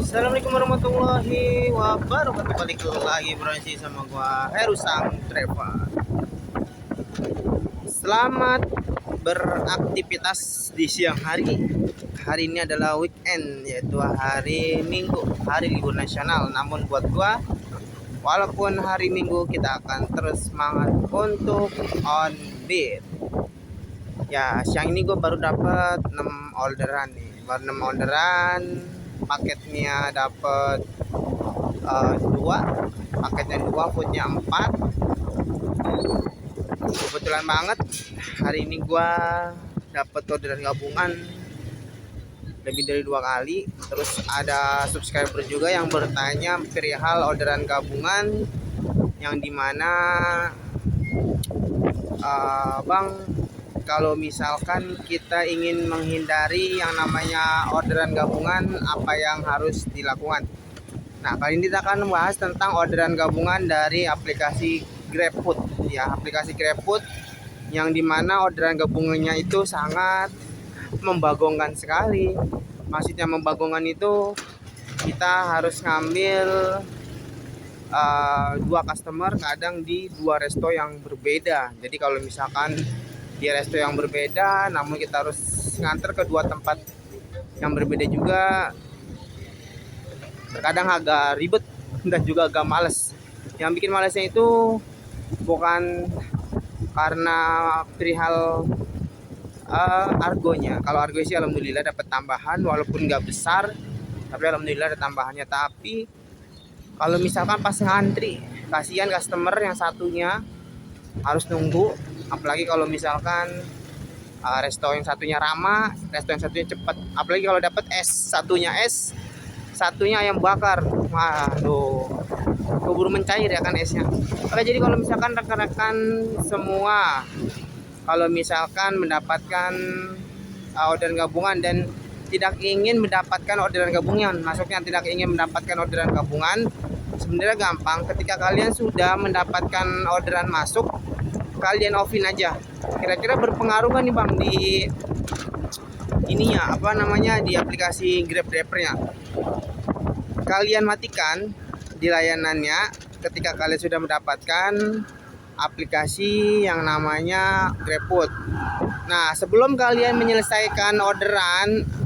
Assalamualaikum warahmatullahi wabarakatuh. Balik lagi bro sama gua Heru Sang Travel. Selamat beraktivitas di siang hari. Hari ini adalah weekend, yaitu hari Minggu, hari libur nasional. Namun buat gua, walaupun hari Minggu, kita akan terus semangat untuk on beat. Ya, siang ini gua baru dapat 6 orderan nih. Baru 6 orderan. Paketnya dapat 2, paketnya 2, foodnya 4. Kebetulan banget hari ini gua dapat orderan gabungan lebih dari 2 kali. Terus ada subscriber juga yang bertanya perihal orderan gabungan, yang dimana bang, kalau misalkan kita ingin menghindari yang namanya orderan gabungan, apa yang harus dilakukan? Nah, kali ini kita akan membahas tentang orderan gabungan dari aplikasi GrabFood. Ya, aplikasi GrabFood yang dimana orderan gabungannya itu sangat membagongkan sekali. Maksudnya membagongkan itu kita harus ngambil 2 customer kadang di 2 resto yang berbeda. Jadi kalau misalkan di resto yang berbeda, namun kita harus nganter ke 2 tempat yang berbeda juga, terkadang agak ribet dan juga agak males. Yang bikin malesnya itu bukan karena perihal argonya. Kalau argo sih alhamdulillah dapat tambahan, walaupun nggak besar, tapi alhamdulillah ada tambahannya. Tapi kalau misalkan pas ngantri, kasihan customer yang satunya harus nunggu. Apalagi kalau misalkan resto yang satunya ramah, resto yang satunya cepat. Apalagi kalau dapat es, satunya ayam bakar. Waduh, keburu mencair ya kan esnya. Oke, jadi kalau misalkan rekan-rekan semua, kalau misalkan mendapatkan orderan gabungan dan tidak ingin mendapatkan orderan gabungan, maksudnya tidak ingin mendapatkan orderan gabungan, sebenarnya gampang. Ketika kalian sudah mendapatkan orderan masuk, kalian offin aja. Kira-kira berpengaruh kan nih bang di ininya, apa namanya, di aplikasi Grab drivernya? Kalian matikan di layanannya ketika kalian sudah mendapatkan aplikasi yang namanya GrabFood. Nah, sebelum kalian menyelesaikan orderan,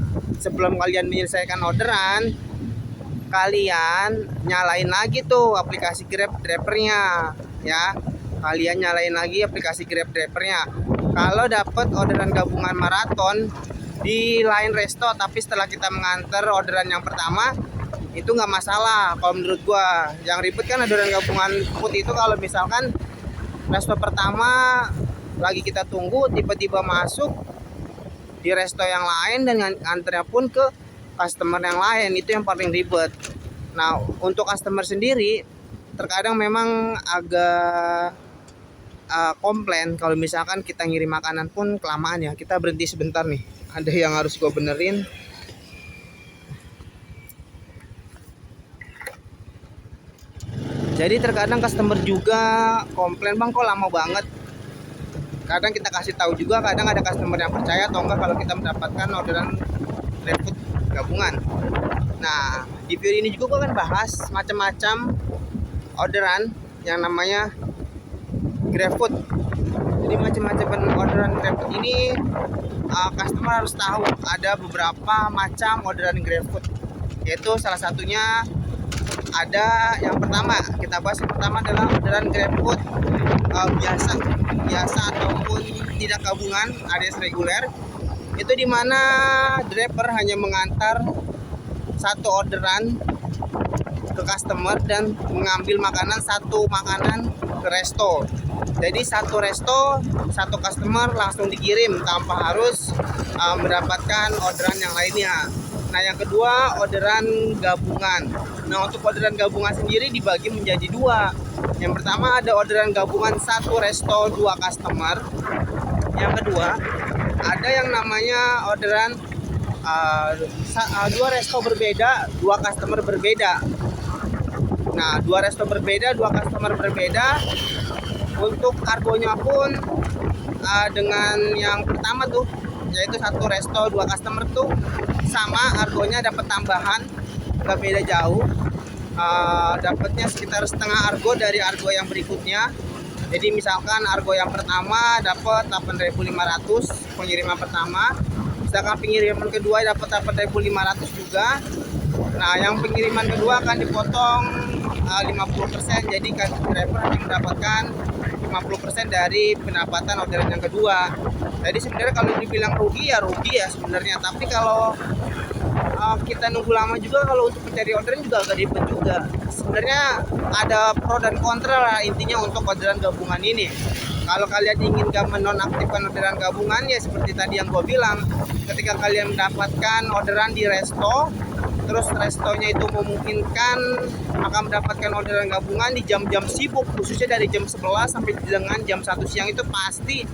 kalian nyalain lagi tuh aplikasi Grab drivernya ya. Kalian nyalain lagi aplikasi Grab drivernya. Kalau dapat orderan gabungan maraton di lain resto, tapi setelah kita mengantar orderan yang pertama, itu nggak masalah. Kalau menurut gua, yang ribet kan orderan gabungan food itu kalau misalkan resto pertama lagi kita tunggu, tiba-tiba masuk di resto yang lain dan nganternya pun ke customer yang lain, itu yang paling ribet. Nah, untuk customer sendiri terkadang memang agak komplain kalau misalkan kita ngirim makanan pun kelamaan ya. Kita berhenti sebentar nih, ada yang harus gue benerin. Jadi terkadang customer juga komplain, bang kok lama banget. Kadang kita kasih tahu juga, kadang ada customer yang percaya atau enggak kalau kita mendapatkan orderan GrabFood gabungan. Nah, di video ini juga gue akan bahas macam-macam orderan yang namanya GrabFood. Jadi macam-macam orderan GrabFood ini customer harus tahu ada beberapa macam orderan GrabFood. Yaitu salah satunya ada yang pertama, kita bahas yang pertama adalah orderan GrabFood biasa ataupun tidak gabungan, alias reguler. Itu dimana driver hanya mengantar satu orderan ke customer dan mengambil satu makanan ke resto. Jadi satu resto, satu customer langsung dikirim tanpa harus mendapatkan orderan yang lainnya. Nah, yang kedua orderan gabungan. Nah, untuk orderan gabungan sendiri dibagi menjadi 2. Yang pertama ada orderan gabungan satu resto 2 customer. Yang kedua ada yang namanya orderan 2 resto berbeda, 2 customer berbeda. Nah, 2 resto berbeda, 2 customer berbeda. Untuk argonya pun dengan yang pertama tuh, yaitu satu resto 2 customer tuh sama, argonya dapat tambahan nggak beda jauh. Dapatnya sekitar setengah argo dari argo yang berikutnya. Jadi misalkan argo yang pertama dapat 8.500 pengiriman pertama, misalkan pengiriman kedua dapat 8.500 juga. Nah, yang pengiriman kedua akan dipotong 50%, jadi driver hanya mendapatkan 50% dari pendapatan orderan yang kedua. Jadi sebenarnya kalau dibilang rugi ya sebenarnya, tapi kalau kita nunggu lama juga kalau untuk mencari orderan juga agak ribet juga. Sebenarnya ada pro dan kontra lah intinya untuk orderan gabungan ini. Kalau kalian ingin menonaktifkan orderan gabungan ya seperti tadi yang gue bilang, ketika kalian mendapatkan orderan di resto, terus restonya itu memungkinkan akan mendapatkan orderan gabungan di jam-jam sibuk, khususnya dari jam 11 sampai dengan jam 1 siang, itu pasti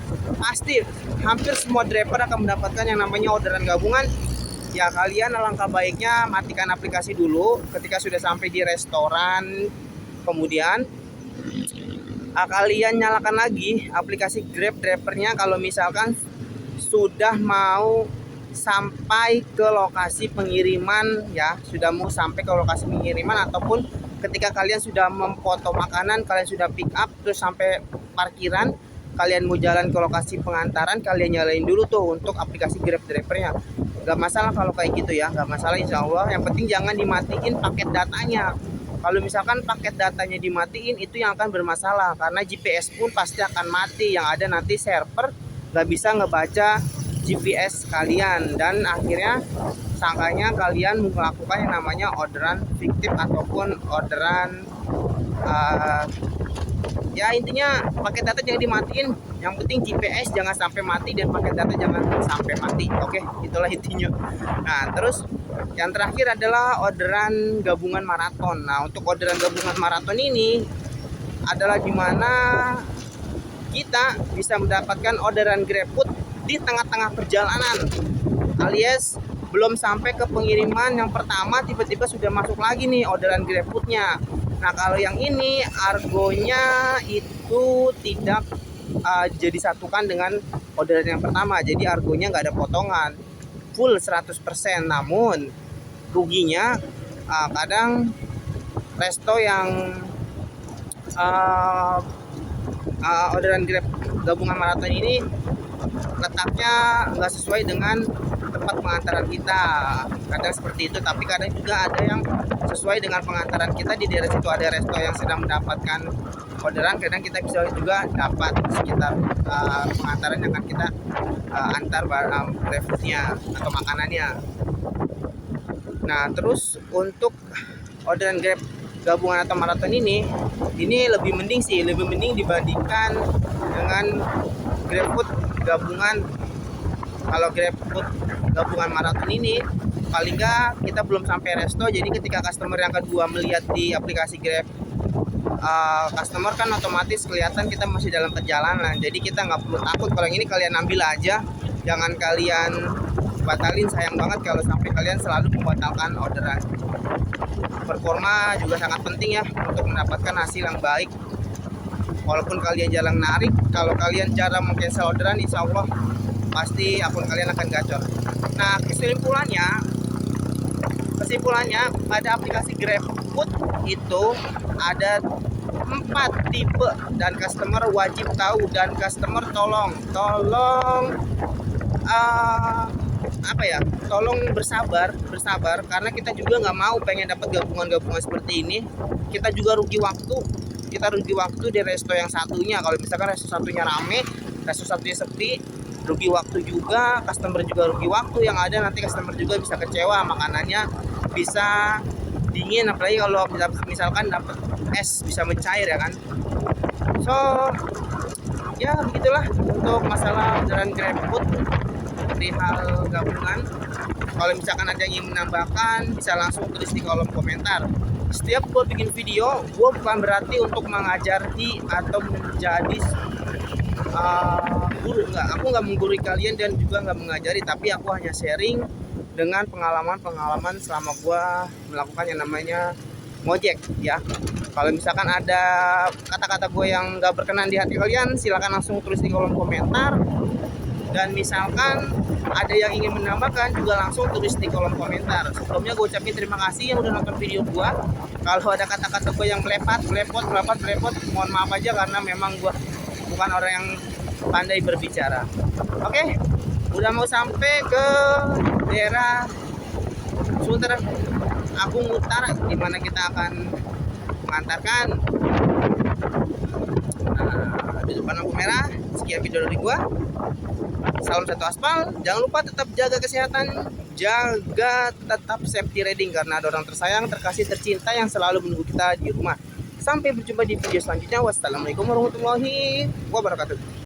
hampir semua driver akan mendapatkan yang namanya orderan gabungan. Ya kalian alangkah baiknya matikan aplikasi dulu ketika sudah sampai di restoran, kemudian kalian nyalakan lagi aplikasi Grab drivernya kalau misalkan sudah mau sampai ke lokasi pengiriman, ya sudah mau sampai ke lokasi pengiriman, ataupun ketika kalian sudah memfoto makanan, kalian sudah pick up terus sampai parkiran, kalian mau jalan ke lokasi pengantaran, kalian nyalain dulu tuh untuk aplikasi Grab drivernya. Gak masalah kalau kayak gitu ya, gak masalah insya Allah. Yang penting jangan dimatiin paket datanya. Kalau misalkan paket datanya dimatiin, itu yang akan bermasalah, karena GPS pun pasti akan mati. Yang ada nanti server gak bisa ngebaca GPS kalian, dan akhirnya sangkanya kalian melakukan yang namanya orderan fiktif ataupun orderan ya intinya paket data jangan dimatiin. Yang penting GPS jangan sampai mati dan paket data jangan sampai mati. Oke, itulah intinya. Nah, terus yang terakhir adalah orderan gabungan maraton. Nah, untuk orderan gabungan maraton ini adalah dimana kita bisa mendapatkan orderan GrabFood di tengah-tengah perjalanan, alias belum sampai ke pengiriman yang pertama tiba-tiba sudah masuk lagi nih orderan GrabFoodnya. Nah, kalau yang ini argonya itu tidak jadi satukan dengan orderan yang pertama, jadi argonya nggak ada potongan, full 100%. Namun ruginya kadang resto yang orderan Grab gabungan maraton ini letaknya nggak sesuai dengan tempat pengantaran kita, kadang seperti itu. Tapi kadang juga ada yang sesuai dengan pengantaran kita, di daerah situ ada resto yang sedang mendapatkan orderan, kadang kita bisa juga dapat sekitar pengantaran yang akan kita antar GrabFoodnya atau makanannya. Nah, terus untuk orderan Grab gabungan atau maraton ini lebih mending sih, lebih mending dibandingkan dengan GrabFood gabungan. Kalau GrabFood gabungan maraton ini paling nggak kita belum sampai resto, jadi ketika customer yang kedua melihat di aplikasi Grab customer kan otomatis kelihatan kita masih dalam perjalanan, jadi kita nggak perlu takut. Kalau yang ini kalian ambil aja, jangan kalian batalin. Sayang banget kalau sampai kalian selalu membatalkan orderan. Performa juga sangat penting ya untuk mendapatkan hasil yang baik. Walaupun kalian jarang narik, kalau kalian jarang meng-cancel orderan, insya Allah pasti akun kalian akan gacor. Nah, kesimpulannya pada aplikasi GrabFood itu ada 4 tipe, dan customer wajib tahu, dan customer tolong tolong bersabar karena kita juga nggak mau pengen dapat gabungan seperti ini. Kita juga rugi waktu di resto yang satunya. Kalau misalkan resto satunya rame, resto satunya sepi, rugi waktu juga, customer juga rugi waktu. Yang ada nanti customer juga bisa kecewa, makanannya bisa dingin, apalagi kalau misalkan dapat es bisa mencair ya kan. So ya begitulah untuk masalah orderan GrabFood di hal gabungan. Kalau misalkan ada yang ingin menambahkan, bisa langsung tulis di kolom komentar. Setiap gue bikin video, gue bukan berarti untuk mengajari atau menjadi guru, enggak. Aku nggak menggurui kalian dan juga nggak mengajari, tapi aku hanya sharing dengan pengalaman selama gue melakukan yang namanya ngojek ya. Kalau misalkan ada kata-kata gue yang nggak berkenan di hati kalian, silakan langsung tulis di kolom komentar. Dan misalkan ada yang ingin menambahkan juga langsung tulis di kolom komentar. Sebelumnya gue ucapin terima kasih yang udah nonton video gue. Kalau ada kata-kata gue yang melepot, mohon maaf aja karena memang gue bukan orang yang pandai berbicara. Oke, udah mau sampai ke daerah Sunter Agung Utara, di mana kita akan mengantarkan di depan lampu merah. Sekian video dari gua. Salam satu aspal. Jangan lupa tetap jaga kesehatan, jaga tetap safety riding karena ada orang tersayang, terkasih, tercinta yang selalu menunggu kita di rumah. Sampai berjumpa di video selanjutnya. Wassalamualaikum warahmatullahi wabarakatuh.